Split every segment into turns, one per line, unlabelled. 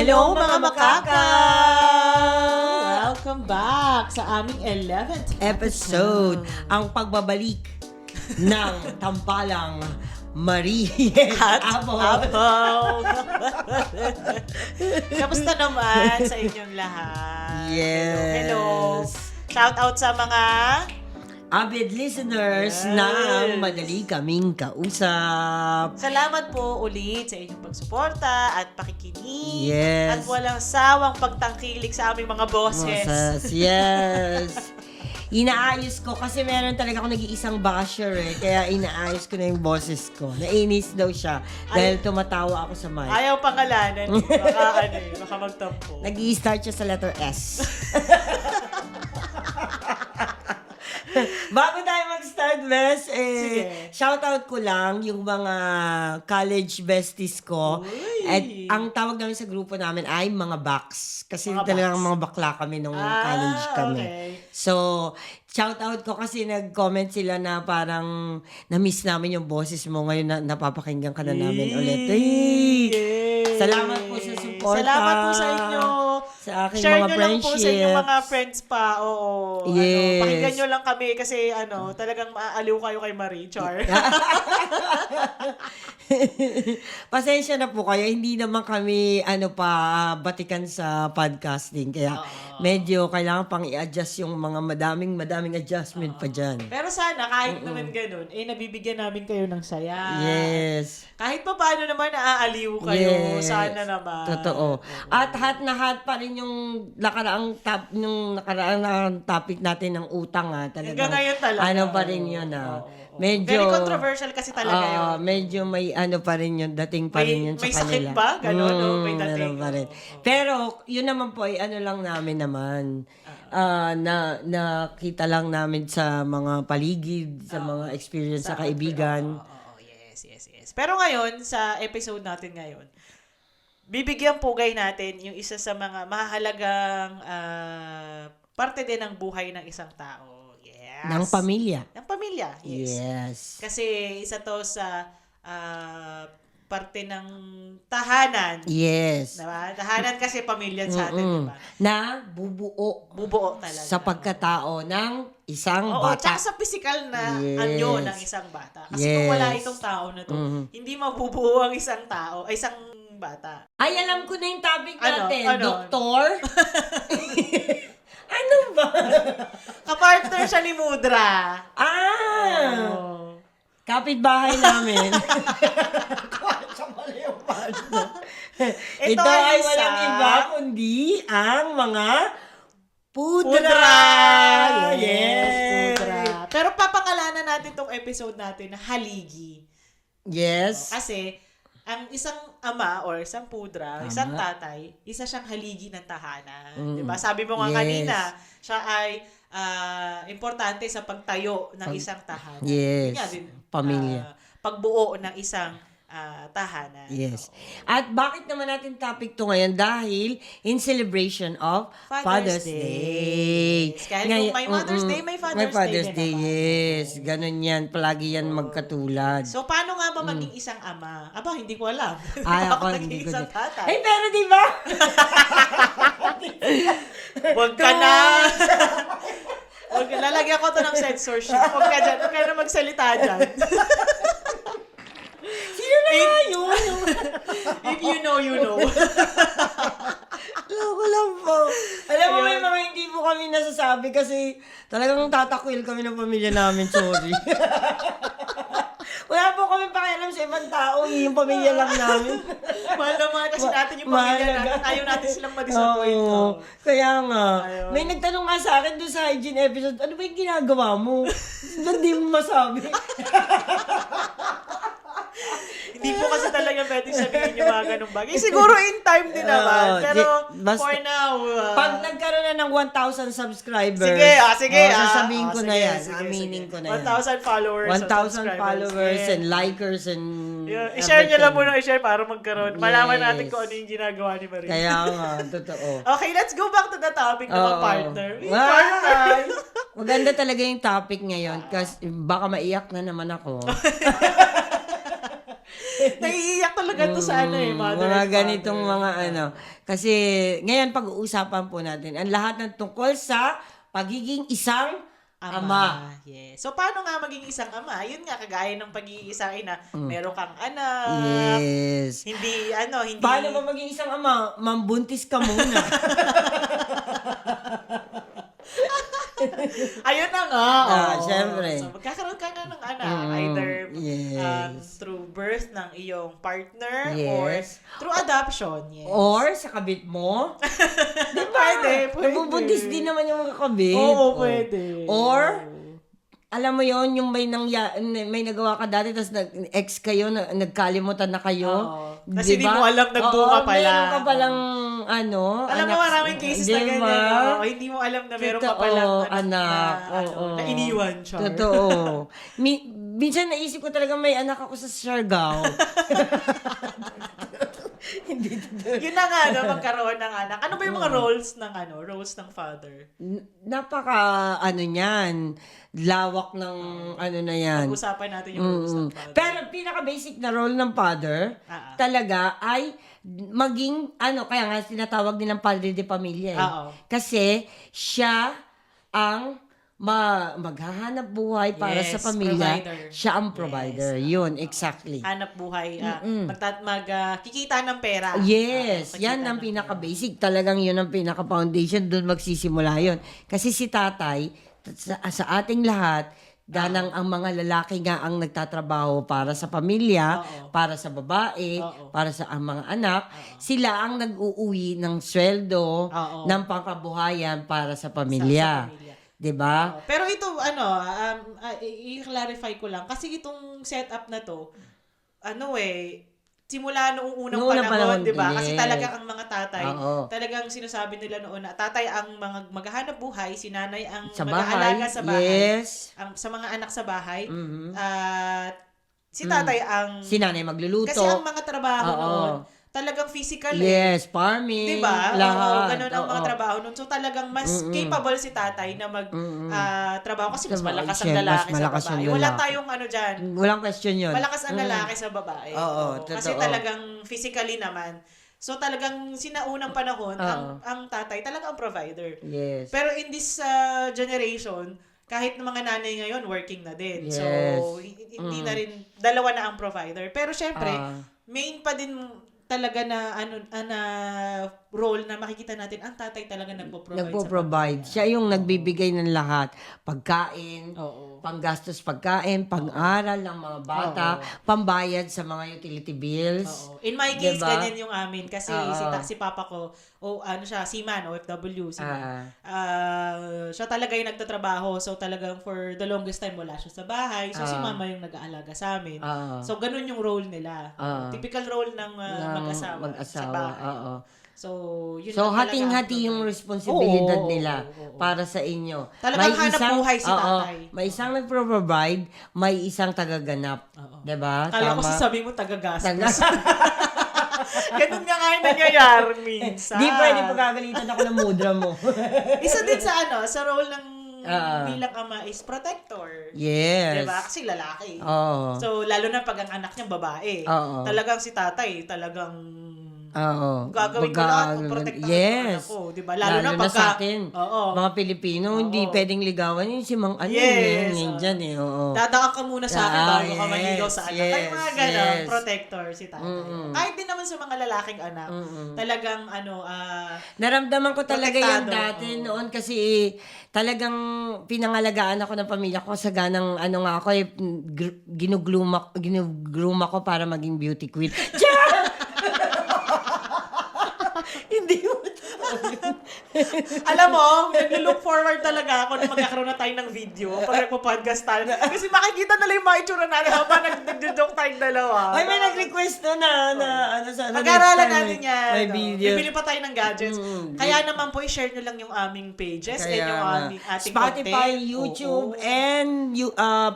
Hello mga makaka! Welcome back sa aming 11th
Episode. Ang pagbabalik ng tampalang Marie
at
Apple.
Kamusta naman sa inyong lahat?
Yes.
Hello. Shout out sa mga
Avid listeners
Yes.
ng Madali Kaming Kausap.
salamat po ulit sa inyong pagsuporta at pakikinig.
Yes.
At walang sawang pagtangkilik sa aming mga boses.
Yes. Inaayos ko kasi meron talaga ako nag-iisang basher kaya inaayos ko na yung boses ko. Nainis daw siya dahil tumatawa ako sa mic.
Ayaw pangalanan. Baka magtampo.
Nag-i-start siya sa letter S. Bago tayo mag-start, Bes,
Sige.
shoutout ko lang yung mga college besties ko.
Uy.
At ang tawag namin sa grupo namin ay mga backs. Kasi
Mga
talagang
backs.
mga bakla kami nung college kami.
Okay.
So, shoutout ko kasi nag-comment sila na parang na-miss namin yung boses mo. Ngayon na napapakinggan ka na namin ulit. Ay!
Yay!
Salamat po sa support.
Salamat po sa inyo.
Sa aking
Share
mga
nyo lang po sa inyong mga
friendships.
friends pa. Oo.
Yes.
Pakinggan nyo lang kami kasi talagang maaaliw kayo kay Marie. Char.
Pasensya na po kayo, hindi naman kami batikan sa podcasting. Kaya medyo kailangan pang i-adjust yung mga madaming adjustment pa dyan.
Pero sana kahit naman ganun, nabibigyan namin kayo ng saya.
Yes.
Kahit pa paano naman naaaliw kayo.
Yes.
Sana naman.
Totoo. At hot na hot pa rin yung nakaraang topic natin ng utang talaga.
Hanggang ngayon talaga.
Ano pa rin yun Medyo
Very controversial kasi talaga yun.
medyo may pa rin yun, dating pa rin yun sa
May
kanila.
sakit ba? Ganon, may dating.
meron pa rin. Pero, yun naman po ay lang namin naman. Nakita lang namin sa mga paligid, sa mga experience sa kaibigan.
Yes. Pero ngayon, sa episode natin ngayon, bibigyan pugay natin yung isa sa mga mahalagang parte din ng buhay ng isang tao. Yes.
Ng pamilya.
Ng pamilya, yes.
Yes.
Kasi isa to sa parte ng tahanan.
Yes.
Diba? Tahanan kasi pamilya sa atin, diba?
Na bubuo
Bubuo talaga.
sa pagkatao ng isang
Oo,
bata.
tsaka sa physical na
Yes.
anyo ng isang bata. Kasi kung
Yes.
wala itong tao na to, hindi mabubuo ang isang tao, ay isang bata.
Ay, alam ko na yung topic
Ano?
natin.
Ano?
Doktor? Ano ba?
Kapartner siya ni Mudra. Oh.
Kapitbahay namin. Ito ay
isa.
walang iba kundi ang mga pudra.
Pudra!
Yes.
Pudra. Pero papangalanan natin tong episode natin na haligi.
Yes.
Kasi, ang isang ama or isang pudra, isang tatay, isa siyang haligi ng tahanan. Diba? Sabi mo nga
Yes.
kanina, siya ay importante sa pagtayo ng isang tahanan.
Yes.
Yun nga din,
Pamilya.
pagbuo ng isang tahanan.
Yes. At bakit naman natin topic to ngayon? Dahil in celebration of Father's Day.
Yes. Kahit kung may Mother's Day, may Father's Day din naman.
Yes. Ganun yan. Palagi yan magkatulad.
So, paano nga ba maging isang ama? Aba, hindi ko alam.
Ay, ako
Naging
hindi ko
isang
din.
tatay.
Ay, pero di ba?
Huwag ka na! Lalagyan ko to ng censorship. Huwag ka na magsalita dyan.
Sino na nga yun?
If you know, you know.
Loko lang po. Alam mo, may mga hindi po kami nasasabi kasi talagang tatakwil kami ng pamilya namin. Sorry. Wala po kami pakialam sa ibang tao. Yung pamilya lang namin.
Mahal na mahal kasi natin yung pamilya natin. Ayaw natin silang ma-disappoint.
Oo. Kaya nga.
Ayaw.
May nagtanong nga sa akin doon sa hygiene episode, ano ba yung ginagawa mo? Doon di mo masabi.
Hindi po kasi talaga pwedeng sabihin yung mga ganung bagay. Siguro in time din naman. Pero for now,
pag nagkaroon na ng 1,000 subscribers,
sige.
sasabihin ko na
sige,
yan.
sige,
Aminin
sige.
ko na yan.
1,000 followers.
1,000 followers
Yeah.
and likers and
I-share nyo lang
everything.
muna, i-share para magkaroon. Malaman
Yes.
natin kung ano yung ginagawa ni Marie.
Kaya nga, totoo.
Okay, let's go back to the topic ng mga
Oo.
partner. Yung
Wow!
partner.
Maganda talaga yung topic ngayon kasi baka maiyak na naman ako.
Naiiyak talaga to sa mother
mga
and
ganitong
father.
mga Kasi ngayon pag-uusapan po natin ang lahat ng tungkol sa pagiging isang ama.
Yes. So, paano nga maging isang ama? Yun nga, kagaya ng pagiging isang ina. Meron kang anak.
Yes.
Hindi.
Paano ba maging isang ama? Mambuntis ka muna.
Ayun na nga.
Syempre.
So, magkakaroon ka na ng anak. Either
Yes.
through birth ng iyong partner
Yes.
or through adoption. Yes.
Or sa kabit mo. Di ba?
Pwede.
Nabubuntis din naman yung mga kabit.
Oo, pwede.
Or, alam mo yon yung may nagawa ka dati tapos ex kayo, nagkalimutan na kayo.
Oo. Tas hindi mo alam, nagbunga pala.
Meron ka palang
Alam mo, maraming cases na ganyan. Oo, hindi mo alam na meron ka palang
anak.
na iniwan siya.
Totoo. Minsan naisip ko talaga may anak ako sa Siargao. Hindi totoo.
Yun na nga, magkaroon ng anak. Ano ba yung mga roles ng father?
Napaka, niyan, lawak ng, na yan.
Pag-usapan natin yung roles ng father.
Pero pinaka-basic na role ng father, talaga ay maging, kaya nga tinatawag nilang padre de pamilya eh. Kasi siya ang maghahanap buhay para sa pamilya.
Provider.
Siya ang provider. Yun, exactly.
Hanap buhay, kikita ng pera.
Yes,
Kikita
yan ang
ng
pinaka-basic. Talagang yun ang pinaka-foundation. Doon magsisimula yun. Kasi si tatay, sa ating lahat, ganang ang mga lalaki nga ang nagtatrabaho para sa pamilya, para sa babae, para sa ang mga anak, sila ang nag-uuwi ng sweldo, ng pangkabuhayan para sa pamilya. 'Di ba?
Pero ito, i-clarify ko lang. Kasi itong setup na to, simula noong unang panahon, di ba? Kasi talaga ang mga tatay, talagang sinasabi nila noon na tatay ang mga maghahanap buhay, si nanay ang mag-aalaga sa bahay, sa mga anak sa bahay, at si tatay ang...
Si nanay magluluto.
Kasi ang mga trabaho noon, talagang physical
Yes, farming.
Diba?
Lahat.
Ganun ang mga trabaho nun. So talagang mas capable si tatay na trabaho kasi mas malakas ang lalaki sa babae. Wala tayong dyan.
Walang question yun.
Malakas ang lalaki sa babae. Kasi talagang physically naman. So talagang sinaunang panahon, ang tatay talaga ang provider.
Yes.
Pero in this generation, kahit ng mga nanay ngayon, working na din.
Yes.
So, hindi na rin, dalawa na ang provider. Pero syempre, main pa din talaga na role na makikita natin, ang tatay talaga
nagpo-provide. Siya yung nagbibigay ng lahat. Pagkain, panggastos pagkain, pang-aral ng mga bata, pambayad sa mga utility bills.
In my case, ganyan yung amin. Kasi si papa ko, seaman, OFW, siya talaga yung nagtatrabaho. So talagang for the longest time, wala siya sa bahay. So si mama yung nag-aalaga sa amin. So ganun yung role nila. Typical role ng mag-asawa sa bahay. So, yun
hating-hati yung responsibilidad nila para sa inyo.
Talagang hanap buhay si tatay.
May isang nagpro-provide, may isang tagaganap. Diba?
Kala ko sasabihin mo tagagastos. Ganun nga yung nangyayari minsan.
Di pwede pagkagalitan ako ng mudra mo.
Isa din sa role ng bilang ama is protector.
Yes.
Diba? Kasi lalaki.
So,
lalo na pag ang anak niya babae. Talagang si tatay, gagawin ko lahat kung protektahan ko, diba? Lalo na
sa atin, mga Pilipino, hindi pwedeng ligawan yun si Mang yun dyan eh.
Dadaan ka muna sa akin bago ka maligaw sa anak. Ay, mga gano'n, protector si tatay. Kahit din naman sa mga lalaking anak, talagang
naramdaman ko talaga yan
protektado.
dati noon kasi talagang pinangalagaan ako ng pamilya ko sa ganang ako ginugloom ako para maging beauty queen. Hindi mo
Alam mo, nag-look forward talaga ako na magkakaroon na tayo ng video pag nagpo-podcast tayo. Kasi makikita nila yung mga itsura natin habang nag-joke tayong dalawa.
Ay, may nag-request na sana
pag-aralan natin yan.
May video.
Bibili pa tayo ng gadgets. Kaya naman po, i-share nyo lang yung aming pages and yung aming ating
Spotify,
content.
YouTube, and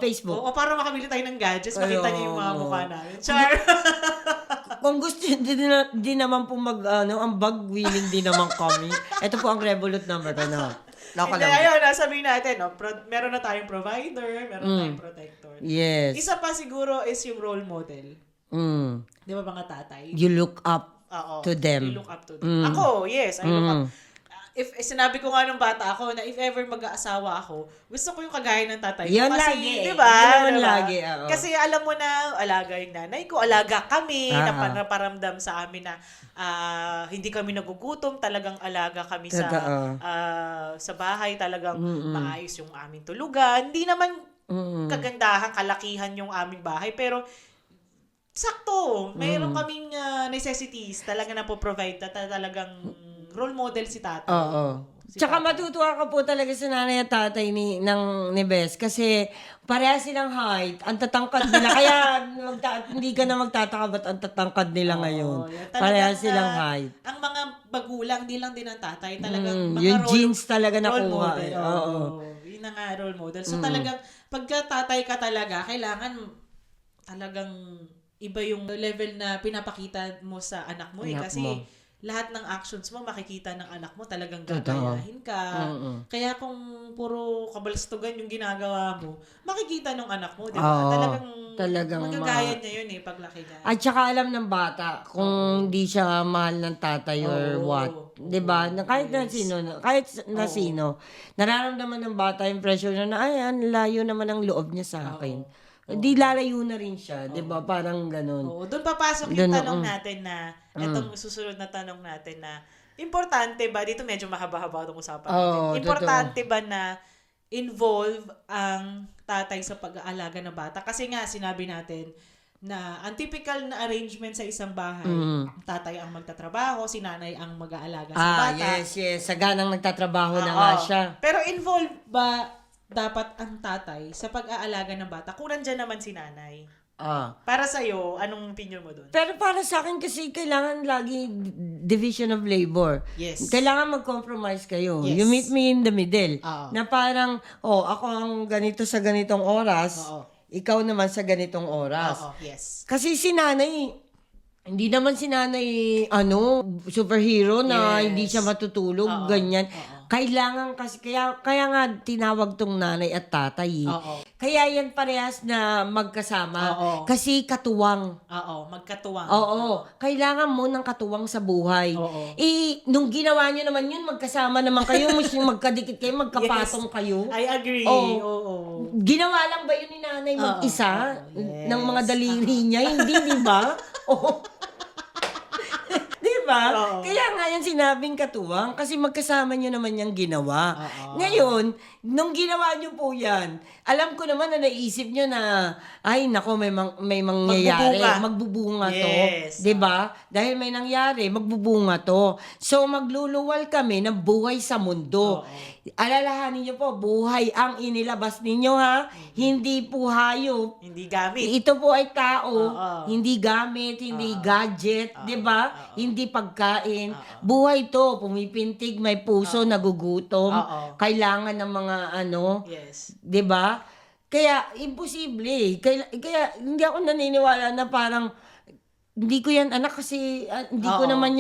Facebook.
Oo, para makabili tayo ng gadgets, makita nyo yung mga mukha namin. Char!
Kung gusto din naman po ang bag willing din naman kami. Ito po ang Revolut number.
Hindi, ayun, sabihin natin, meron na tayong provider, meron na tayong protector.
Yes.
Isa pa siguro is yung role model.
Mm.
Di ba mga tatay?
You look up
Oo.
to them.
I look up to them. Ako, yes, I look up. If sinabi ko nga nung bata ako na if ever mag-aasawa ako, gusto ko yung kagaya ng tatay ko.
Yan
Kasi,
lagi eh.
di ba?
Yan naman
Diba?
lagi, oo.
Kasi alam mo na, alaga yung nanay ko, alaga kami,
Ah,
naparamdam sa amin na hindi kami nagugutom, talagang alaga kami
Totoo.
sa bahay, talagang maayos yung aming tulugan. Hindi naman kagandahan, kalakihan yung aming bahay, pero sakto, mayroon kaming necessities talaga na po-provide na talagang role model si tatay.
Oo.
Si
Tsaka
tatay.
matutuwa ka po talaga sa nanay at tatay ni Bes kasi pareha silang height, ang tatangkad nila. Kaya hindi ka na magtataka ba't ang tatangkad nila ngayon.
yan.
Pareha
Talagang,
silang height.
Ang mga bagulang, di lang din ang tatay, talagang mga
Yung
role,
genes talaga
role
nakuha.
model.
Eh. Oo.
Yun na nga, role model. So talagang, pagka tatay ka talaga, kailangan talagang iba yung level na pinapakita mo sa anak mo.
Anak
Kasi
mo.
lahat ng actions mo, makikita ng anak mo, talagang
Totoo.
gagayahin ka. Kaya kung puro kabalstugan yung ginagawa mo, makikita ng anak mo, di ba?
Oo.
Talagang
Talagang
magagaya niya yun paglaki niya.
At saka alam ng bata kung hindi siya mahal ng tatay or
Oo.
what. 'Di ba? Na kahit na sino, sino, nararamdaman ng bata yung pressure na ay, ang layo naman ang loob niya sa akin. Di lalayo na rin siya, 'di ba? Parang ganun.
Oo, doon papasok yung tanong natin na, itong susunod na tanong natin na, importante ba, dito medyo mahaba-haba itong usapan natin,
Oo,
importante ba na involve ang tatay sa pag-aalaga ng bata? Kasi nga, sinabi natin na ang typical na arrangement sa isang bahay, ang tatay ang magtatrabaho, si nanay ang mag-aalaga sa bata.
Yes. Saganang nagtatrabaho na nga
Oo.
siya.
Pero involve ba dapat ang tatay sa pag-aalaga ng bata kung nandyan naman si nanay? Para sa'yo, anong opinion mo doon?
Pero para sa akin kasi kailangan lagi division of labor.
Yes.
Kailangan mag-compromise kayo.
Yes.
You meet me in the middle.
Oo.
Na parang, ako ang ganito sa ganitong oras,
Oo.
ikaw naman sa ganitong oras.
Oo, yes.
Kasi si nanay, hindi naman si nanay, superhero na
Yes.
hindi siya matutulog,
Oo.
ganyan.
Oo.
Kailangan kasi, kaya nga tinawag tong nanay at tatay.
Oo.
Kaya yan parehas na magkasama.
Oo.
Kasi katuwang.
Oo, magkatuwang.
Oo. Kailangan mo ng katuwang sa buhay.
Oo.
Nung ginawa nyo naman yun, magkasama naman kayo, magkadikit kayo, magkapatong kayo.
I agree.
Oo.
Oo.
Ginawa lang ba yun ni nanay mag-isa?
Oo. Yes.
Ng mga daliri niya? Hindi, di ba? Oo. Di ba?
Oo.
Kaya nga yan sinabing katuwang kasi magkasama nyo naman yung ginawa.
Oo.
Ngayon, nung ginawa nyo po yan, alam ko naman na naisip nyo na, ay nako, may mangyayari. Magbubunga to.
Yes.
Di ba? Dahil may nangyari, magbubunga to. So, magluluwal kami ng buhay sa mundo. Alalahanin nyo po, buhay ang inilabas ninyo ha. Hindi po hayop.
Hindi gamit.
Ito po ay tao,
Oo.
hindi gamit, hindi gadget, 'di ba? Hindi pagkain. Buhay 'to, pumipintig, may puso, nagugutom.
Oo.
Kailangan ng mga
Yes.
'di ba? Kaya imposible. Kaya hindi ako naniniwala na parang hindi ko yan anak kasi hindi ko naman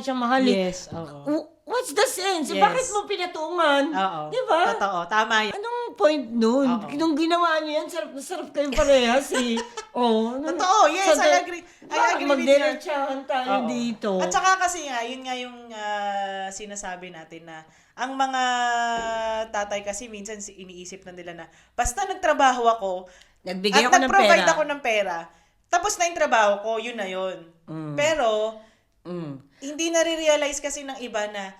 siya mahal.
Yes. Oo.
What's the sense?
Yes.
Bakit mo pinatungan?
Oo.
'Di ba?
Totoo. Tama yan.
Anong point nun?
Oo.
Nung ginawa niyo yan, sarap na sarap kayong parehas eh.
Totoo. Yes, I agree. I agree with you.
Magdiretsahan tayo
Oo.
dito.
At saka kasi nga, yun nga yung sinasabi natin na ang mga tatay kasi minsan iniisip na nila na basta nagtrabaho ako
Nagbigay
at
ako ng
nag-provide
pera.
ako ng pera, tapos na yung trabaho ko, yun na yun. Pero, hindi nare-realize kasi ng iba na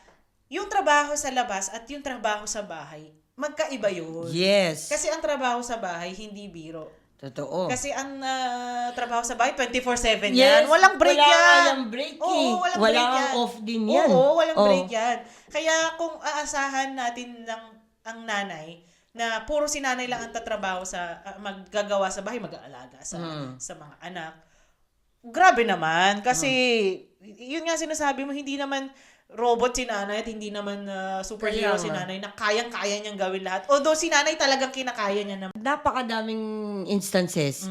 yung trabaho sa labas at yung trabaho sa bahay, magkaiba yun.
Yes.
Kasi ang trabaho sa bahay, hindi biro.
Totoo.
Kasi ang trabaho sa bahay, 24/7
Yes,
yan. Walang break
wala
yan.
walang break eh.
Oo, walang
Wala
break
kang
yan.
off din yan.
Oo, walang
Oo.
break yan. Kaya kung aasahan natin ang nanay, na puro si nanay lang ang tatrabaho sa, maggagawa sa bahay, mag-aalaga sa mga anak, grabe naman. Kasi, yun nga sinasabi mo, hindi naman robot si nanay at hindi naman superhero
Kaya
si
nga.
nanay na kayang-kaya niyang gawin lahat. Although si nanay talagang kinakaya niya naman.
Napakadaming instances.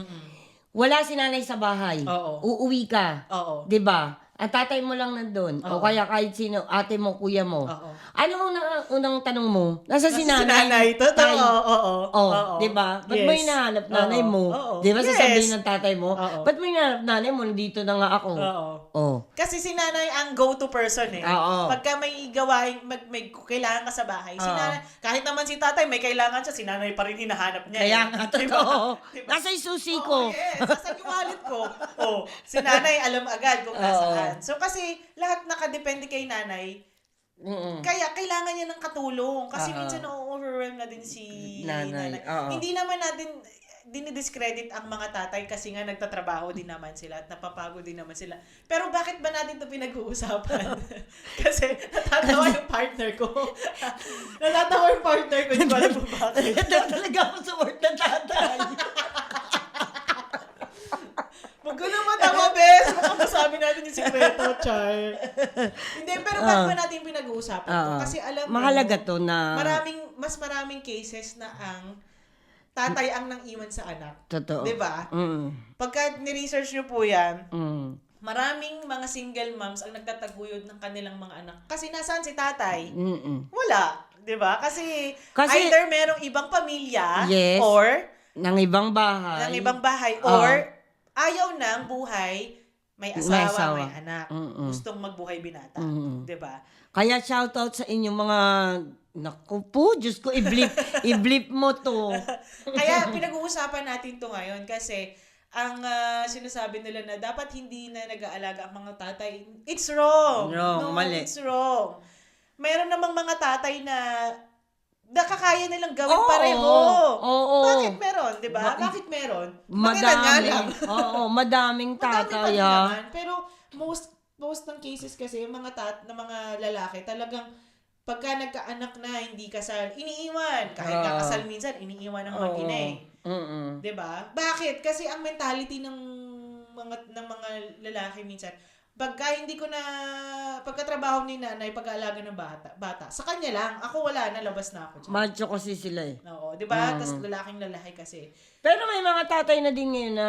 Wala si nanay sa bahay.
Oo.
Uuwi ka.
Oo.
'Di ba? Ang tatay mo lang nandun. O
Oo.
kaya kahit sino, ate mo, kuya mo.
Oo.
Ano unang tanong mo? Nasa si
Nasa si
nanay.
nanay. Totoo.
Tay.
Oo.
Oh, di ba? Ba't mo hinahanap nanay
Oo.
mo?
Oo.
Di ba
Yes.
sasabihin ng tatay mo?
Oo.
Ba't mo hinahanap nanay mo? Nandito na nga ako.
Oo.
Oh.
Kasi si nanay ang go-to person eh.
Oo.
Pagka may gawain, may kailangan ka sa bahay, si
Oo.
nanay, kahit naman si tatay may kailangan siya, si nanay pa rin hinahanap niya.
Kaya
eh.
nga,
Diba?
totoo.
Diba?
Nasa isusi
Oo,
ko.
yes. Saan yung wallet ko? Oh, si nanay alam agad kung nasaan. So kasi lahat nakadepende kay nanay.
Mm-mm.
Kaya kailangan niya ng katulong. Kasi
Oo.
minsan na-overwhelm na din si
Nanay,
nanay.
oo.
Hindi naman natin dinidiscredit ang mga tatay kasi nga nagtatrabaho din naman sila at napapagod din naman sila. Pero bakit ba natin ito pinag-uusapan? Kasi natatawa yung partner ko. Natatawa yung partner ko. Hindi ko alam kung bakit.
Talaga ako sa word ng tatay.
Huwag ko na matawa, bes. Baka masabi natin yung sikreto, Char. Hindi, pero bakit ba natin pinag-uusapan to? Kasi alam mo,
mahalaga to na...
mas maraming cases na ang tatay ang nang iwan sa anak.
Totoo.
'Di ba?
Mm.
Pagka ni-research nyo po yan,
Mm.
maraming mga single moms ang nagtataguyod ng kanilang mga anak. Kasi nasaan si tatay?
Mm-mm.
Wala. 'Di ba? Kasi
Kasi-
either merong ibang pamilya
Yes.
or
Ng ibang bahay.
ng ibang bahay or ayaw ng buhay, may asawa,
asawa.
may anak.
Mm-mm.
Gustong magbuhay binata.
Mm-mm.
'Di ba?
Kaya shoutout sa inyong mga... Naku po, Diyos ko, i-blip mo to.
Kaya pinag-uusapan natin to ngayon kasi ang sinasabi nila na dapat hindi na nag-aalaga ang mga tatay. It's wrong.
Wrong,
No,
mali.
it's wrong. Mayroon namang mga tatay na nakakaya nilang gawin
Oo,
pareho.
oo.
Bakit meron, 'di ba? Bakit meron? Pangilan nga lang.
Madaming, madaming
Madami pa
tatay,
rin
ah.
naman. Pero most ng cases kasi yung mga mga lalaki talagang pagka nagkaanak na, hindi kasal, iniiwan. Kahit kakasal minsan, iniiwan ng mag-ina eh.
Mm-mm.
'Di ba? Bakit? Kasi ang mentality ng mga lalaki minsan, pagkatrabaho ni nanay, pag-aalaga ng bata, sa kanya lang. Ako wala na, labas na ako dyan.
Macho kasi sila eh.
Oo, 'di ba? Tas lalaking lalaki kasi.
Pero may mga tatay na din ngayon na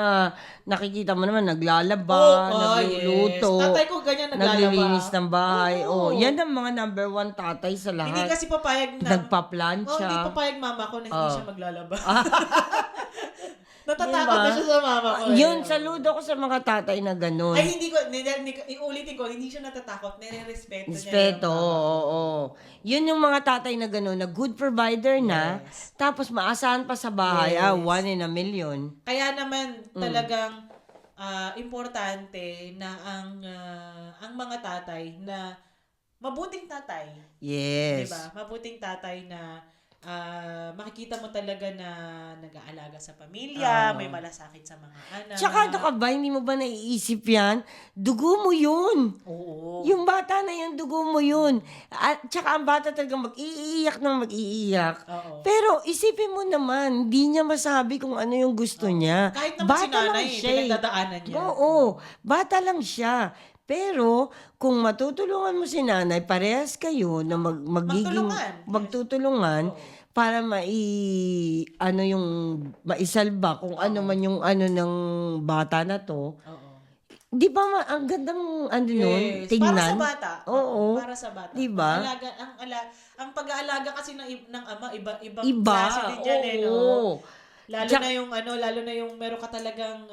nakikita mo naman naglalaba, nagluluto,
Yes. Tatay ko ganyan naglalaba.
naglilinis ng bahay.
Oo.
Yan ang mga number one tatay sa lahat.
Hindi kasi papayag na.
Nagpa-plancha.
Hindi papayag mama ko na hindi siya maglalaba. Natatakot
Diba?
na siya sa mama ko.
Yun, saludo ko sa mga tatay na ganun.
Ay, iulitin ko, hindi siya natatakot. Nire-respeto niya.
Respeto,
yung mama ko.
oo. Yun yung mga tatay na gano'n, na good provider na,
Yes.
tapos maasahan pa sa bahay,
Yes.
1 in a million.
Kaya naman talagang importante na ang mga tatay na mabuting tatay.
Yes.
Diba? Mabuting tatay na makikita mo talaga na nag-aalaga sa pamilya, may malasakit sa mga anak.
Tsaka ano ka ba, hindi mo ba naiisip yan? Dugo mo yun.
Oo.
Yung bata na yun, dugo mo yun. At tsaka ang bata talaga mag-iiyak na mag-iiyak.
Oo.
Pero isipin mo naman, hindi niya masabi kung ano yung gusto niya.
Kahit naman si
Bata lang
nanay,
siya eh.
pinagdadaanan niya.
Oo, bata lang siya. Pero kung matutulungan mo si nanay, parehas kayo na magiging
Magtulungan.
magtutulungan para maisalba kung ano man yung ano ng bata na to.
Oo.
Di ba ang gandang nun,
Yes.
tingnan?
Para sa bata.
Oo.
Para sa bata.
Di ba?
Ang pag-aalaga kasi ng ama, ibang
Iba.
klase din dyan eh, no?
Oo.
Lalo na yung meron ka talagang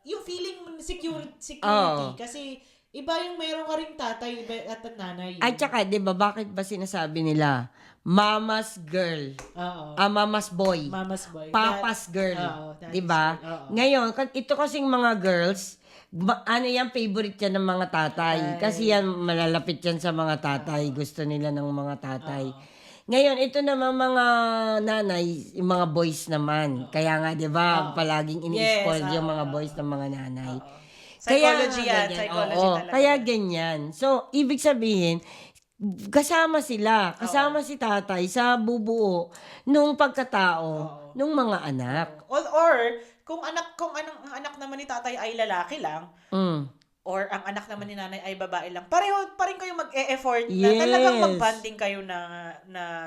yung feeling security
Oo.
kasi iba yung meron ka ring tatay iba at nanay.
At saka, di ba, bakit ba sinasabi nila, mama's girl,
Oo.
mama's boy,
Mama's boy.
papa's girl,
Oo, daddy's
di ba?
girl. Oo.
Ngayon, ito kasing mga girls, ano yan, favorite yan ng mga tatay. Kasi yan, malalapit yan sa mga tatay. Gusto nila ng mga tatay. Ngayon, ito naman mga nanay, yung mga boys naman. Kaya nga, di ba, palaging ini-spoil
Yes,
yung mga boys ng mga nanay.
Psychology
Kaya,
yan.
ganyan.
Psychology
Oo,
talaga.
kaya ganyan. So, ibig sabihin, kasama sila, kasama si tatay sa bubuo nung pagkatao nung mga anak.
Or kung ang anak naman ni tatay ay lalaki lang,
Mm.
or ang anak naman ni nanay ay babae lang, pareho pa rin kayo mag-e-effort na
Yes.
talagang mag-bonding kayo na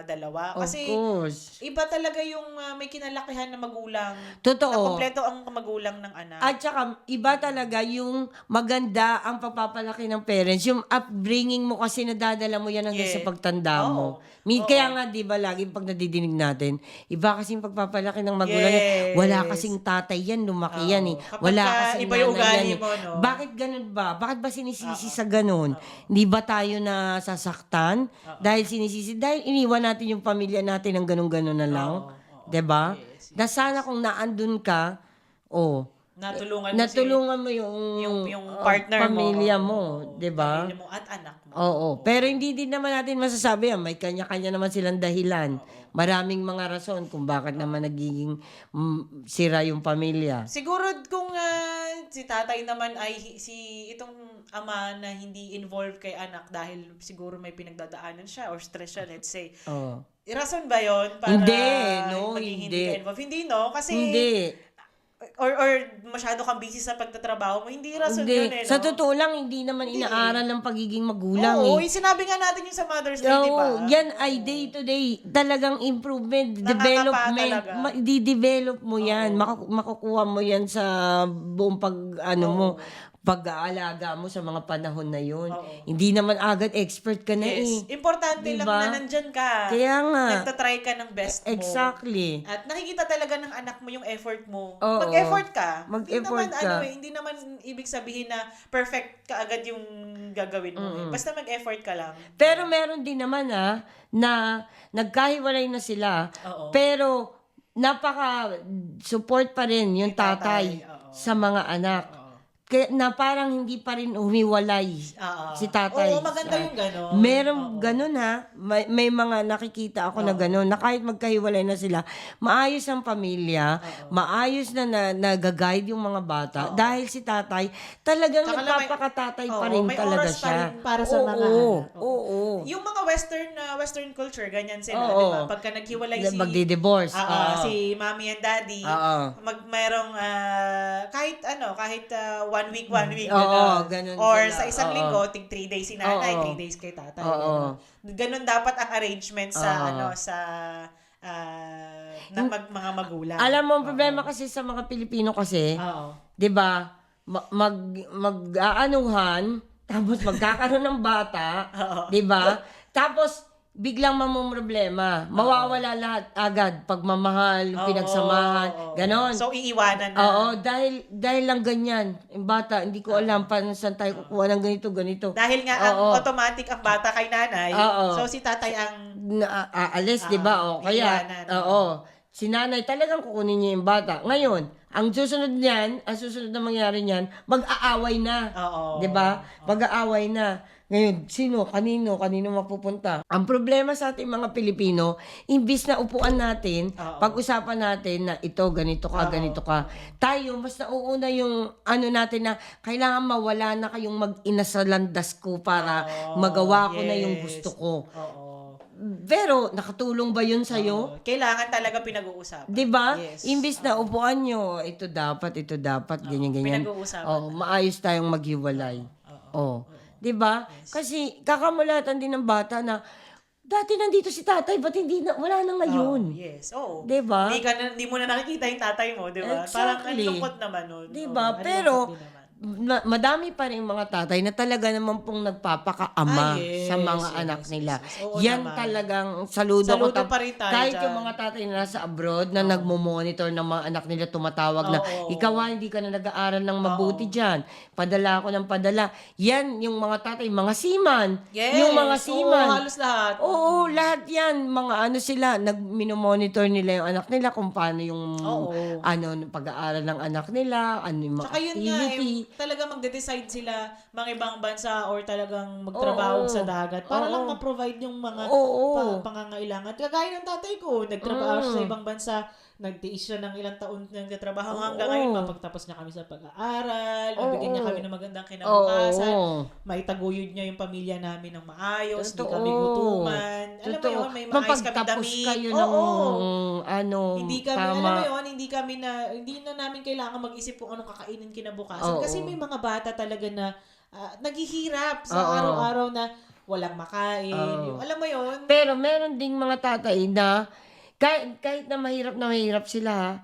dalawa.
Of
Kasi
course.
iba talaga yung may kinalakihan na magulang.
Totoo.
Na kompleto ang magulang ng anak.
At saka, iba talaga yung maganda ang pagpapalaki ng parents. Yung upbringing mo kasi nadadala mo yan hanggang
Yeah.
sa pagtanda mo.
Oo.
Kaya nga, di ba, lagi pag nadidinig natin, iba kasing pagpapalaki ng magulang.
Yes.
Wala kasing tatay yan, lumaki yan eh.
Kapag
Wala
ka
kasing
iba yung
nanay
ugali
yan eh.
mo, no?
Bakit ganun ba? Bakit ba sinisisi sa ganun? Hindi ba tayo nasasaktan? Dahil sinisisi? Dahil iniwan natin yung pamilya natin ng ganun-ganun na lang.
Oo.
'Di ba?
Yes.
Na sana kung naandun ka, natulungan mo
yung partner mo.
pamilya mo, 'di ba?
Pamilya mo at anak mo.
Oo. Pero hindi din naman natin masasabi yan. May kanya-kanya naman silang dahilan. Maraming mga rason kung bakit naman nagiging sira yung pamilya.
Siguro kung si tatay naman ay si itong ama na hindi involved kay anak dahil siguro may pinagdadaanan siya or stress siya, let's say.
Oo.
Rason ba yon para
Hindi, no,
maging
hindi.
ka involved? Hindi, no? Kasi
Hindi.
or masyado kang busy sa pagtatrabaho mo, hindi rason
Hindi.
yun eh, no?
Sa totoo lang, hindi naman inaaral ng pagiging magulang
Oo,
eh.
sinabi nga natin yung sa Mother's Day, di ba?
Oo, yan ay day to day talagang improvement,
Nakakapa
development.
talaga.
Di-develop mo yan. Makukuha mo yan sa buong mo, pag-aalaga mo sa mga panahon na yun.
Oo.
Hindi naman agad expert ka na
Yes.
eh.
Importante lang
Diba?
na nandyan ka.
Kaya nga.
Nagtatry ka ng best mo.
Exactly.
At nakikita talaga ng anak mo yung effort mo.
Oo.
Mag-effort ka.
Mag-effort
hindi naman,
ka.
hindi naman ibig sabihin na perfect ka agad yung gagawin mo. Basta mag-effort ka lang.
Pero meron din naman na nagkahiwalay na sila.
Oo.
Pero napaka-support pa rin yung
tatay,
tatay
oo.
sa mga anak. Kaya na parang hindi pa rin humiwalay
Oo.
si tatay.
Oo, maganda yung gano'n.
Meron ganun may mga nakikita ako na ganun, na kahit magkahiwalay na sila, maayos ang pamilya, maayos na nag-guide yung mga bata, dahil si tatay talagang
Tsaka
nagpapakatatay pa rin
may
talaga
oras pa
siya.
rin para sa mga
Oo,
anak.
oo.
Yung mga western culture, ganyan sila,
Oo.
di ba? Pagka naghiwalay
Magdi-divorce. Oo.
si mommy and daddy,
Oo.
merong kahit 1 week,
Oo,
gano'n.
ganun
Or
sila.
sa isang
Oo.
linggo, 3 days si nanay,
Oo.
3 days kay tatay.
Oo.
Ganun dapat ang arrangement sa
Oo.
mga magulang.
Alam mo, ang problema kasi sa mga Pilipino kasi,
Oo.
'di ba? Mag-aanuhan, tapos magkakaroon ng bata, 'di ba? Tapos biglang mamumroblema. Mawawala lahat agad, pagmamahal, pinagsamahan, ganon.
So iiwanan na.
Oo, dahil lang ganyan. Yung bata, hindi ko alam paano saan tayo kukuha ng ganito.
Dahil nga
Oo.
ang automatic ang bata kay nanay,
Oo.
so si tatay ang
Aalis, 'di ba? O kaya,
iiwanan.
si nanay talagang kukunin niya yung bata. Ngayon, ang susunod na mangyari niyan, mag-aaway na.
Oo.
'Di ba? Mag-aaway na. Ngayon, kanino mapupunta? Ang problema sa ating mga Pilipino, imbis na upuan natin, pag-usapan natin na ito, ganito ka, tayo, mas nauuna yung natin na kailangan mawala na kayong mag-ina sa landas ko para magawa ko na yung gusto ko.
Oo.
Pero, nakatulong ba yun sa'yo?
Kailangan talaga pinag-uusapan.
'Di ba?
Yes.
Imbis na upuan nyo, ito dapat, ganyan.
Pinag-uusapan.
Maayos tayong maghiwalay. Oh. 'Di ba? Kasi kakamulatan din ng bata na dati nandito si tatay, ba't wala na ngayon?
Yes. Oo.
'Di ba?
Hindi mo na nakikita yung tatay mo, di ba? Parang ang
Exactly.
lungkot naman nun.
'Di
Oo,
ba?
ang
Pero
lungkot din naman.
madami pa rin mga tatay na talaga naman pong nagpapakaama
Yes,
sa mga
yes,
anak
yes,
nila.
yes. Oo
Yan
naman.
talagang saludo ko.
Saludo pa rin tayo
kahit
dyan.
yung mga tatay na nasa abroad na nagmo-monitor ng mga anak nila, tumatawag na,
Oo.
ikaw hindi ka na nag-aaral ng mabuti dyan. Padala ako ng padala. Yan, yung mga tatay, mga seaman.
Yes.
Yung mga seaman.
Oo, halos lahat.
Oo, lahat yan. Mga sila, minomonitor nila yung anak nila kung paano yung
Oo.
pag-aaral ng anak nila, yung mga
Tsaka yun nga,
activity.
talaga magde-decide sila mga ibang bansa or talagang magtrabaho
Oo.
sa dagat para lang
Oo.
ma-provide yung mga
Oo.
pangangailangan. Kagaya ng tatay ko, nagtrabaho siya sa ibang bansa, nagtiis siya ng ilang taon nagtatrabaho hanggang ngayon, mapagtapos niya kami sa pag-aaral, nabigyan niya kami ng magandang kinabukasan, maitaguyod niya yung pamilya namin ng maayos, di
Totoo.
kami gutuman. Alam mo yun, may maayos kami
Mapagtapos
damit.
kayo
Oo.
ng
Hindi kami,
tama.
alam mo yun, hindi na namin kailangan mag-isip kung anong kakainin kinabukasan.
Oo.
Kasi Kasi may mga bata talaga na naghihirap sa
Oo.
araw-araw na walang makain.
Oo.
Yung, alam mo yun?
Pero meron ding mga tatay na kahit na mahirap sila,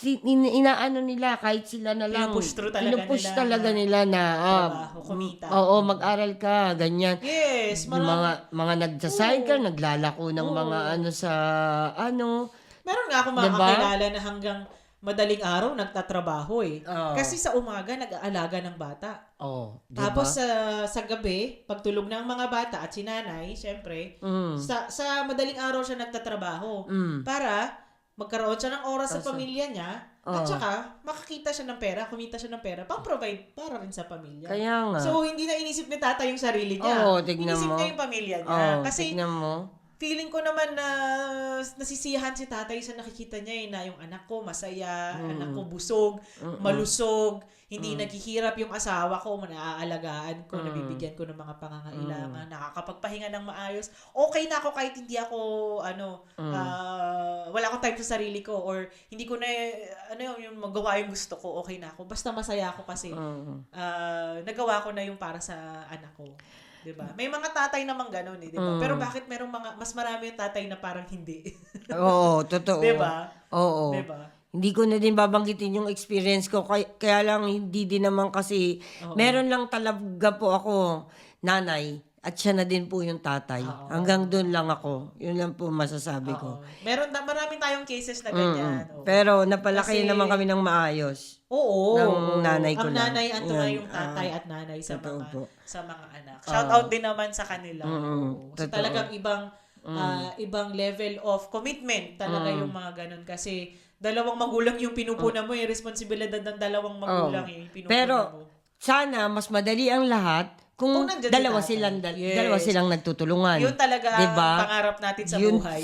inaano nila kahit sila na lang.
Pinupush through talaga
Pinupush
nila
talaga
na
nila na
trabaho, kumita.
oo, mag-aral ka, ganyan.
Yes,
Yung mga nagsa-cycle,
Oo.
naglalako ng
Oo.
mga sa
Meron nga akong mga
Diba?
kakilala na hanggang madaling araw nagtatrabaho eh.
Oo.
Kasi sa umaga nag-aalaga ng bata.
oh,
Tapos sa gabi, pagtulog ng mga bata at si nanay, syempre, sa madaling araw siya nagtatrabaho para magkaroon siya ng oras sa pamilya niya at saka makakita siya ng pera, kumita siya ng pera, pang-provide para rin sa pamilya.
Kaya nga.
So, hindi na inisip ni tata yung sarili niya.
Oo, tignan
inisip
mo.
niya yung pamilya niya. Kasi
tignan mo.
feeling ko naman na nasisiyahan si tatay sa nakikita niya na yung anak ko masaya, anak ko busog, malusog, hindi naghihirap yung asawa ko, naaalagaan ko, nabibigyan ko ng mga pangangailangan, nakakapagpahinga ng maayos. Okay na ako kahit hindi ako wala akong time sa sarili ko or hindi ko na yung magawa yung gusto ko, okay na ako. Basta masaya ako kasi nagawa ko na yung para sa anak ko. Diba? May mga tatay namang gano'n eh, diba? Pero bakit merong mas marami yung tatay na parang hindi?
Oo, totoo.
Diba?
Oo.
Diba?
Hindi ko na din babanggitin yung experience ko. Kaya lang hindi din naman kasi, meron lang talaga po ako, nanay, at siya na din po yung tatay. Hanggang doon lang ako. Yun lang po masasabi ko.
Maraming tayong cases na ganyan. Oo.
Pero napalaki
Kasi-
naman kami ng maayos.
Oo.
Ng nanay ko
Ang
lang.
nanay, ang tuwa
Yan,
yung tatay at nanay sa
totoo
mga
po.
sa mga anak. Shout out din naman sa kanila. Oo. So
totoo.
talagang ibang level of commitment talaga yung mga ganun kasi dalawang magulang yung pinupuna mo, yung responsibilidad ng dalawang magulang yung pinupuna
Pero,
mo.
sana mas madali ang lahat kung
Kung nandyan si
dalawa
tatay.
silang
Yes.
dalawa silang nagtutulungan.
Yun talaga
Diba?
ang pangarap natin sa
yun
buhay.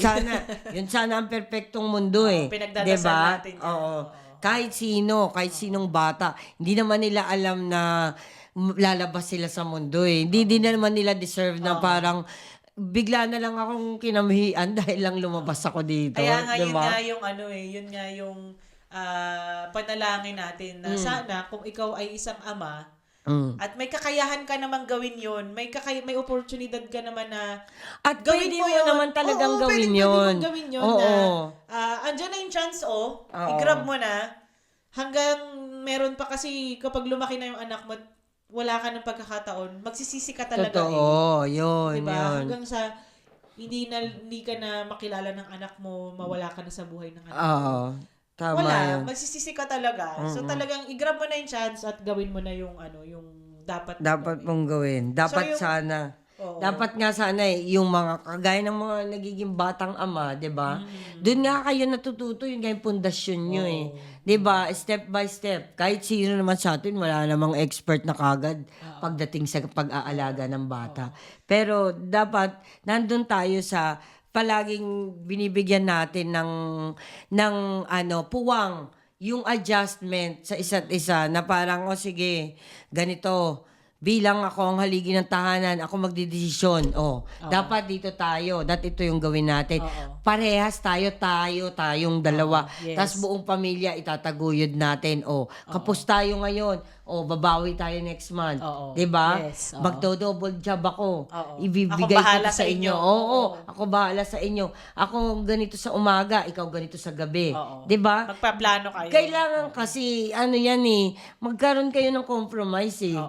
yun sana ang perpektong mundo eh.
pinagdadasal
Diba?
natin yan.
Oo.
Oo.
Kahit sinong bata, hindi naman nila alam na lalabas sila sa mundo eh. Hindi din naman nila deserve na parang bigla na lang akong kinamhian dahil lang lumabas ako dito.
Kaya nga yun
diba?
nga yung yun nga yung panalangin natin na sana kung ikaw ay isang ama at may kakayahan ka namang gawin yun, may oportunidad ka naman na
At
gawin
pwede
mo
mo
yun.
naman talagang
Oo,
gawin
pwede
yun.
mong gawin yun
Oo.
na andyan na yung chance i-grab mo na hanggang meron pa kasi kapag lumaki na yung anak mo at wala ka ng pagkakataon, magsisisi ka talaga
Totoo, yun,
diba?
yun.
Hanggang sa hindi ka na makilala ng anak mo, mawala ka na sa buhay ng anak mo.
Oo, tama
Wala,
yun.
magsisisi ka talaga. So talagang i-grab mo na yung chance at gawin mo na yung yung dapat
Dapat mong gawin. Dapat
So, yung-
sana.
Oo.
Dapat nga sana yung mga kagaya ng mga nagiging batang ama, 'di ba? Doon nga kayo natututo yung yung pundasyon nyo eh. 'Di ba? Step by step. Kahit sino naman sa atin, wala namang expert na kagad pagdating sa pag-aalaga ng bata. Pero dapat nandun tayo sa palaging binibigyan natin ng puwang yung adjustment sa isa't isa na parang sige, ganito bilang ako ang haligi ng tahanan, ako magdidesisyon. Dapat dito tayo. Dapat ito yung gawin natin. Parehas tayong dalawa.
Yes.
Tapos buong pamilya itataguyod natin. Kapos tayo ngayon. Babawi tayo next month.
Oo.
'Di ba?
Yes. Oo.
Magdo-double job ako.
Oo.
Ibibigay
Ako bahala
ko sa
sa
inyo.
inyo.
Oo,
Oo.
ako bahala sa inyo. Ako ganito sa umaga, ikaw ganito sa gabi.
Oo.
'Di ba?
Magpaplano kayo.
Kailangan kasi, yan magkaroon kayo ng compromise eh.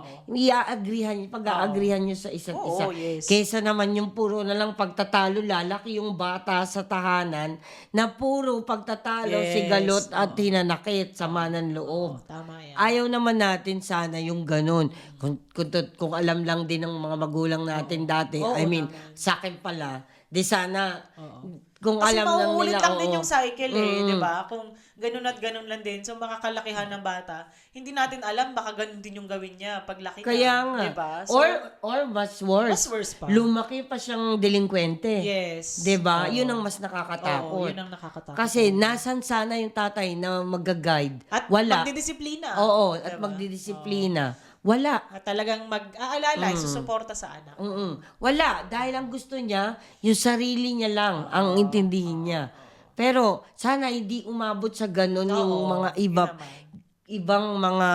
Pag-aagrihan nyo sa isa't isa.
Oo, yes.
Kesa naman yung puro na lang pagtatalo, lalaki yung bata sa tahanan, na puro pagtatalo,
Yes.
sigalot at hinanakit, sama ng loob.
Tama yan.
Ayaw naman natin sana yung ganun. Kung alam lang din ng mga magulang natin dati,
Oo,
sa akin pala, di sana, kung
Kasi
alam lang
mauulit
nila,
lang din
oo.
yung cycle di ba? Kung ganun at ganun lang din. So, makakalakihan ng bata, hindi natin alam, baka ganun din yung gawin niya paglaki
Kaya
na.
nga.
Di ba? So,
Or mas worse.
mas worse pa.
Lumaki pa siyang delinkwente.
Yes.
'Di ba?
Oo.
Yun ang mas
Oo,
nakakatakot.
yun ang nakakatakot.
Kasi nasan sana yung tatay na mag-guide?
At
Wala.
magdidisiplina.
Oo, at
Diba?
magdidisiplina. Wala.
At talagang mag-aalala, susuporta sa anak.
Wala. Dahil ang gusto niya, yung sarili niya lang ang intindihin niya. Pero sana hindi umabot sa ganun yung mga iba.
Yun naman.
ibang mga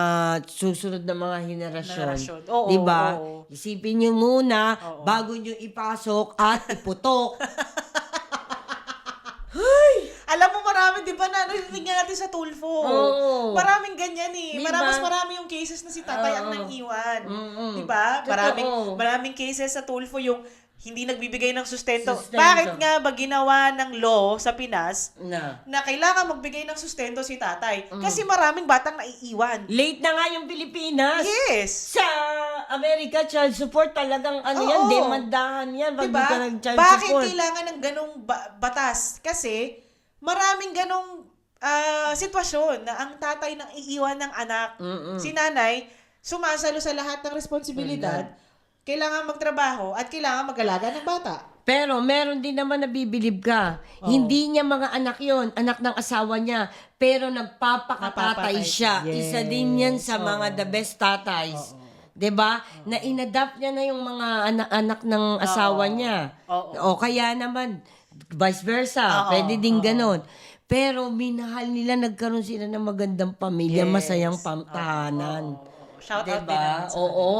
susunod na mga
Henerasyon.
henerasyon.
Oo,
'Di ba?
oo.
Isipin niyo muna
Oo.
bago niyo ipasok at iputok.
Alam mo, marami, di ba, narinig natin sa Tulfo.
Oo.
Maraming ganyan eh.
Di
Mas
ba?
marami yung cases na si tatay ang
Oo.
nang-iwan.
Mm-mm.
Di ba?
Totoo.
Maraming cases sa Tulfo yung hindi nagbibigay ng sustento.
Sustento.
Bakit nga ba ginawa ng law sa Pinas
Na.
kailangan magbigay ng sustento si tatay? Kasi maraming batang naiiwan.
Late na nga yung Pilipinas.
Yes!
Sa Amerika, child support talagang
Oo.
demandahan yan pag
Diba?
di ka nag-child
Bakit
support.
kailangan ng ganong batas? Kasi maraming ganong sitwasyon na ang tatay nang iiwan ng anak. Si nanay, sumasalo sa lahat ng responsibilidad, kailangan magtrabaho at kailangan mag-alaga ng bata.
Pero meron din naman nabibilib ka. Hindi niya mga anak yon, anak ng asawa niya. Pero nagpapakatatay
Napapatay.
siya.
Yes.
Isa din yan sa
Oo.
mga the best tatays. 'Di ba? Na inadapt niya na yung mga anak ng asawa niya.
Oo.
O kaya naman vice versa,
Oo.
pwede din ganon. Pero minahal nila, nagkaroon sila ng magandang pamilya,
Yes.
masayang tahanan.
Shout out din
Diba?
naman sa
Oo.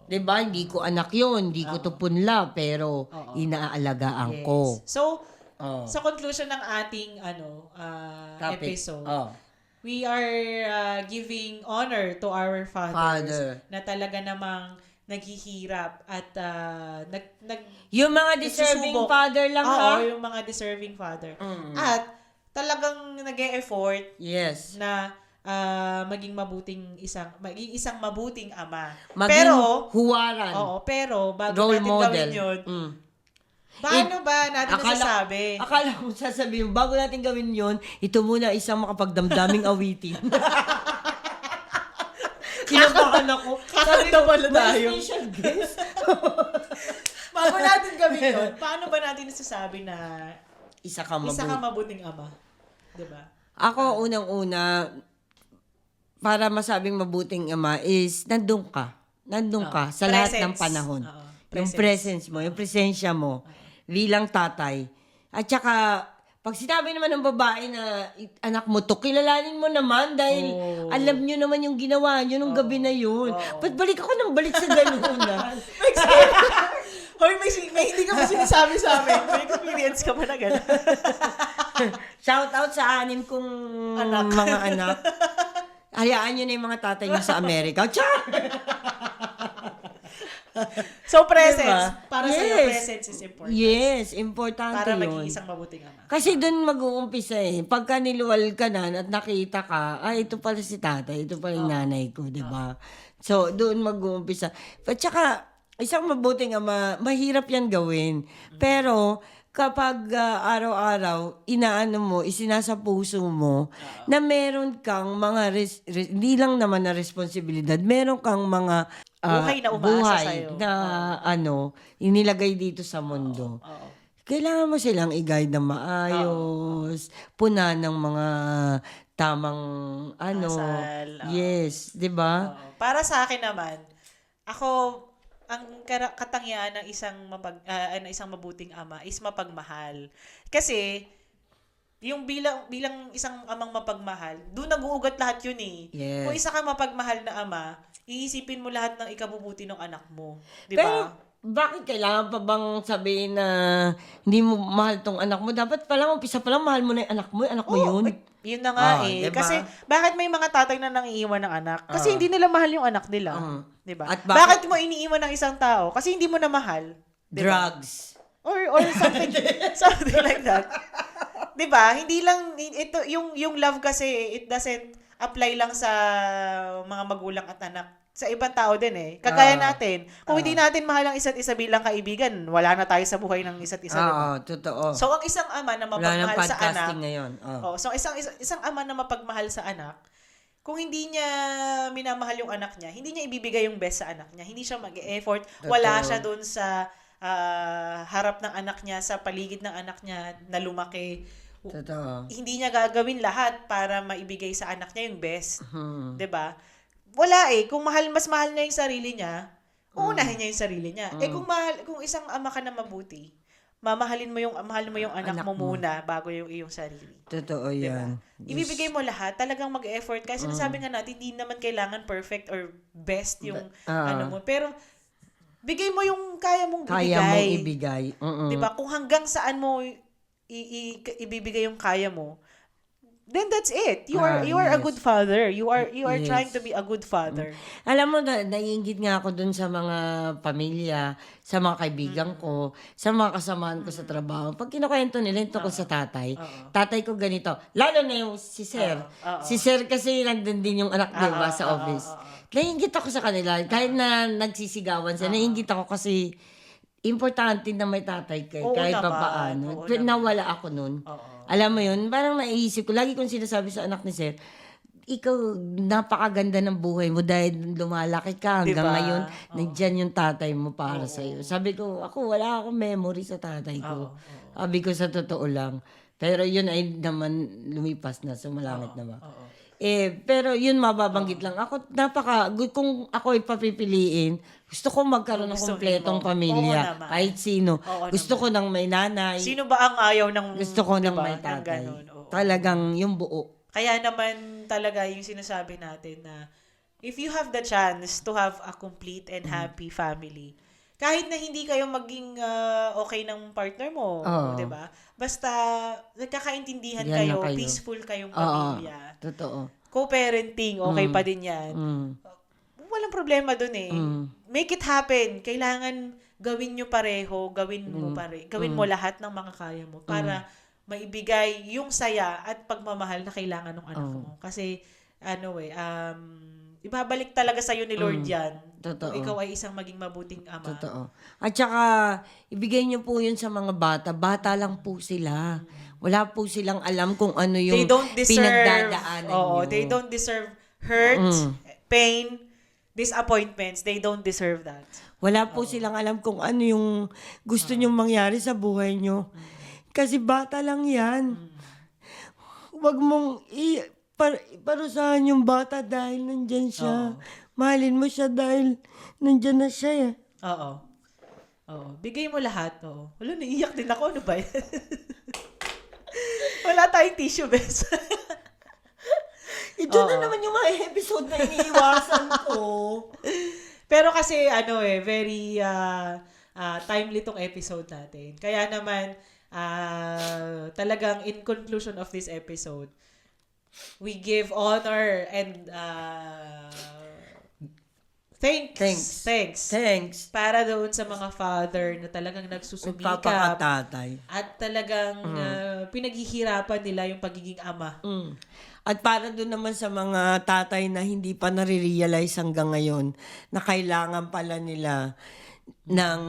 Diba? Hindi ko anak yun, hindi ko to punla, pero inaalagaan ko.
So,
Oo.
sa conclusion ng ating
Topic.
episode,
Oh.
we are giving honor to our fathers
Father.
na talaga namang naghihirap at
Yung mga deserving
nagsusubok.
father lang, ha?
Oo, yung mga deserving father. At talagang nag-e-effort
Yes.
na maging isang mabuting ama.
Maging
Pero
huwaran.
pero bago
Role
natin
model.
gawin yun,
Mm.
paano ba natin nasasabi?
Akala ko sasabihin, bago natin gawin yun, ito muna isang makapagdamdaming awitin. Kinabahan ako.
Kakanta pala
may
tayo.
special guest.
Bago natin gawin yun, paano ba natin nasasabi na
Isa ka
isa ka
mabuti.
mabuting ama? Diba?
Ako, unang-una, para masabing mabuting ama is nandun ka. Nandun ka sa lahat ng
Presence.
panahon.
Oo,
Yung presence mo, yung presensya mo bilang tatay. At saka, pag sinabi naman ng babae na anak mo to, kilalanin mo naman dahil alam nyo naman yung ginawa nyo nung gabi na yun. Ba't balik ako ng balik sa ganun na?
Hoy, may hindi ka pa sinasabi sa amin. May experience ka ba na gano'n?
Shout out sa anim kong mga anak. Hayaan nyo na yung mga tatay nyo sa Amerika. Char!
So, presence.
Diba?
Para sa'yo,
Yes.
presence is important.
Yes, importante
Para
yun.
maging isang mabuting ama.
Kasi doon mag-uumpisa eh. Pagka niluwal ka na at nakita ka, ito pala si tatay, ito pala yung nanay ko, di ba? So, doon mag-uumpisa. At saka, isang mabuting ama, mahirap yan gawin. Pero, kapag araw-araw, inaano mo, isinasa puso mo, na meron kang mga, hindi lang naman na responsibilidad, meron kang mga
Buhay na umaasa sa'yo.
na inilagay dito sa mundo. Kailangan mo silang i-guide na maayos, puna ng mga tamang
Asal,
yes, 'di ba?
Para sa akin naman, ako, ang katangian ng isang mabuting ama is mapagmahal. Kasi, yung bilang isang amang mapagmahal, doon nag-uugat lahat yun eh.
Yes.
Kung isa kang mapagmahal na ama, iisipin mo lahat ng ikabubuti ng anak mo. Di
Pero
ba?
bakit kailangan pa bang sabihin na hindi mo mahal tong anak mo? Dapat pa lang, umpisa pa lang, mahal mo na yung anak mo. Yung anak mo yun.
Yun na nga eh.
Diba?
Kasi, bakit may mga tatay na nangiiwan ng anak? Kasi hindi nila mahal yung anak nila. Di ba?
At
Bakit mo iniiwan ng isang tao? Kasi hindi mo na mahal. Diba?
Drugs.
Or something something like that. 'Di ba? Hindi lang ito yung love kasi it doesn't apply lang sa mga magulang at anak. Sa ibang tao din eh. Kagaya natin. Kung hindi natin mahal ang isa't isa bilang kaibigan, wala na tayo sa buhay ng isa't isa. Diba?
Totoo.
So ang isang ama na
Wala nang
mapagmahal sa anak,
podcasting ngayon.
so isang ama na mapagmahal sa anak, kung hindi niya minamahal yung anak niya, hindi niya ibibigay yung best sa anak niya. Hindi siya mag-e-effort. Wala siya doon sa harap ng anak niya, sa paligid ng anak niya na lumaki.
Totoo.
Hindi niya gagawin lahat para maibigay sa anak niya yung best. 'Di ba? Wala eh. Kung mas mahal niya yung sarili niya, uunahin niya yung sarili niya. Kung isang ama ka na mabuti, mamahalin mo mahal mo yung anak
Anak
mo
mo.
muna bago yung iyong sarili.
Totoo yan.
Ibibigay mo lahat, talagang mag-effort. Kasi sinasabi nga natin, hindi naman kailangan perfect or best yung ano mo. Pero, bigay mo yung kaya mong ibigay.
Kaya mong ibigay.
Diba? Kung hanggang saan mo ibibigay yung kaya mo, then that's it. You are a
yes.
good father. You are
Yes.
trying to be a good father.
Alam mo, naiinggit nga ako dun sa mga pamilya, sa mga kaibigan ko, sa mga kasamaan ko sa trabaho. Pag kinukwento nila yung tungkol sa tatay, tatay ko ganito. Lalo na yung si Sir. Si Sir kasi nandun din yung anak, diba, sa office. Naiinggit ako sa kanila. Kahit na nagsisigawan sila, naiinggit ako kasi importante na may tatay kayo.
Oo
Kahit pa
naman.
paano.
Oo
Nawala ako nun. Alam mo yun, parang naiisip ko, lagi kong sinasabi sa anak ni Sir, ikaw, napakaganda ng buhay mo dahil lumalaki ka hanggang
Diba?
ngayon, nandyan yung tatay mo para sa'yo. Sabi ko, ako wala akong memory sa tatay ko. Sabi ko sa totoo lang. Pero yun ay naman lumipas na, sumalangit na ba? Pero yun mababanggit lang. Ako, kung ako ay papipiliin, gusto ko magkaroon ng
Gusto
kumpletong
mo.
pamilya.
Oo naman.
Kahit sino.
Oo
Gusto ko nang may nanay.
Sino ba ang ayaw ng...
Gusto ko
diba,
ng may
ng
tatay.
ganun? Oo.
Talagang yung buo.
Kaya naman talaga yung sinasabi natin na if you have the chance to have a complete and happy family, kahit na hindi kayo maging okay ng partner mo,
Oo.
'di ba? Basta nagkakaintindihan
Yan
kayo,
na kayo.
peaceful kayong
Oo.
pamilya.
Totoo.
Co-parenting, okay pa din 'yan. Walang problema dun eh. Make it happen. Kailangan gawin nyo pareho, gawin mo lahat ng mga kaya mo para maibigay yung saya at pagmamahal na kailangan ng anak mo. Kasi, ibabalik talaga sa'yo ni Lord yan.
Totoo.
Kung ikaw ay isang maging mabuting ama.
Totoo. At saka, ibigay niyo po yun sa mga bata. Bata lang po sila. Wala po silang alam kung ano yung
They don't deserve,
pinagdadaanan nyo.
they don't deserve hurt, pain, disappointments. They don't deserve that.
Wala po silang alam kung ano yung gusto nyong mangyari sa buhay nyo. Kasi bata lang yan. Huwag mong parusahan yung bata dahil nandyan siya. Mahalin mo siya dahil nandyan na siya.
Oo. Bigay mo lahat. Oo. Wala, naiiyak din ako. Ano ba yan? Wala tayong tissue, bes.
Ito na naman yung mga episode na iniiwasan ko.
Pero kasi, very timely tong episode natin. Kaya naman, talagang in conclusion of this episode, we give honor and thanks para doon sa mga father na talagang nagsusumikap
Magpapakatatay.
at talagang pinaghihirapan nila yung pagiging ama.
At para doon naman sa mga tatay na hindi pa nare-realize hanggang ngayon na kailangan pala nila ng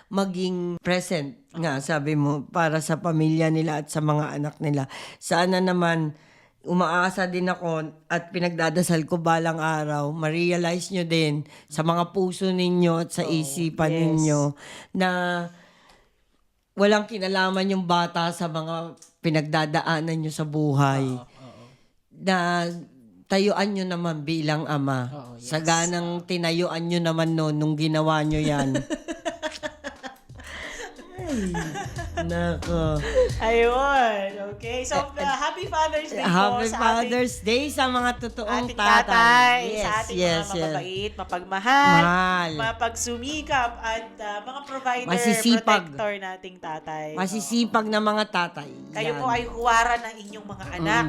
maging present nga, sabi mo, para sa pamilya nila at sa mga anak nila. Sana naman umaasa din ako at pinagdadasal ko balang araw, ma-realize nyo din sa mga puso ninyo at sa isipan ninyo na walang kinalaman yung bata sa mga pinagdadaanan nyo sa buhay. Na tayuan nyo naman bilang ama. Saganang tinayuan nyo naman noon nung ginawa nyo yan. Ay, nako.
Ayun. Okay. So, Happy Father's Day po
Happy
sa
Father's Day sa mga totoong
ating tatay.
Yes,
Sa ating
yes,
mga
yes.
mababait, mapagmahal,
Mahal.
mapagsumikap, at mga provider,
Masisipag.
protector nating tatay.
Masisipag na mga tatay.
Kayo
Yan.
po ay huwaran ng inyong mga anak.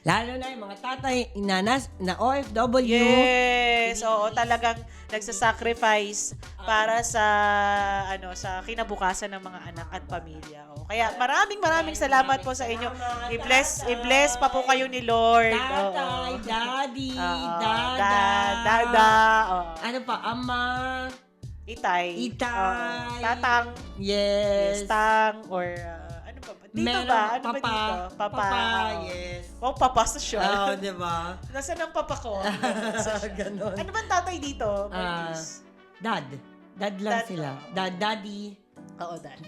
Lalo na yung mga tatay, inanas, na OFW.
Yes, oo, talagang nagsasacrifice para sa sa kinabukasan ng mga anak at pamilya. O, kaya maraming salamat po sa inyo. I-bless pa po kayo ni Lord.
Tatay, daddy,
Oo.
dada.
Oo.
Ano pa, ama.
Itay.
Itay.
Oo. Tatang.
Yes.
Tang. Or ano ba? Dito
Meron,
ba? Ano
papa.
ba dito? Papa.
Papa,
Oo.
yes.
Oh, papa social.
Oo, diba?
Nasaan ang papa ko?
Ganon.
Ano bang tatay dito?
Dad. Dad lang
Dad,
sila.
oo.
Dad, daddy.
Oo, dad.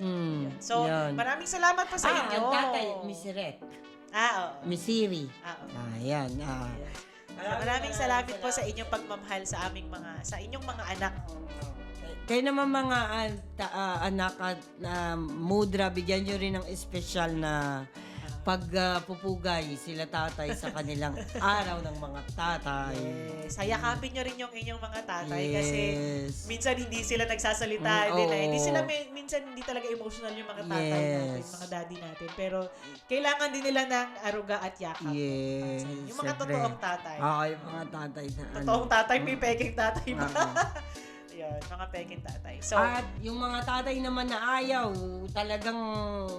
So,
So, maraming salamat pa sa inyo.
ang tatay, Miss Ret.
Oo.
Miss Siri.
Oo.
Ayan.
Maraming salamat po sa inyong pagmamahal sa inyong mga anak.
Kayo naman mga anak at mudra, bigyan nyo rin ng espesyal na pagpupugay sila tatay sa kanilang araw ng mga tatay.
Yes. Hayakapin nyo rin yung inyong mga tatay kasi
Yes.
minsan hindi sila nagsasalita din.
oo.
Hindi sila, minsan hindi talaga emotional yung mga tatay natin,
Yes.
mga daddy natin. Pero kailangan din nila ng aruga at yakap.
Yes.
Yung mga
syempre.
totoong tatay.
Oo, yung mga tatay na
Totoong tatay, may peking tatay ba?
Oo.
Yan, mga peking tatay. So,
At yung mga tatay naman na ayaw, talagang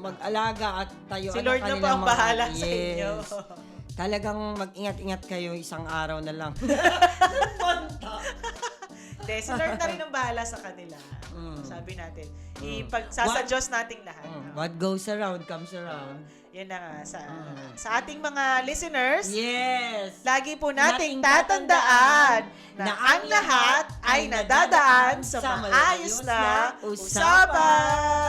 mag-alaga at tayo
si Lord na po ang bahala sa inyo.
Talagang mag-ingat-ingat kayo isang araw na lang.
Hindi, si Lord na rin ang bahala sa kanila. Sabi natin. Ipagsasa Diyos nating lahat.
What goes around comes around.
Yan na nga. Sa ating mga listeners,
Yes!
lagi po nating tatandaan na ang lahat ay nadadaan sa maayos na usapan.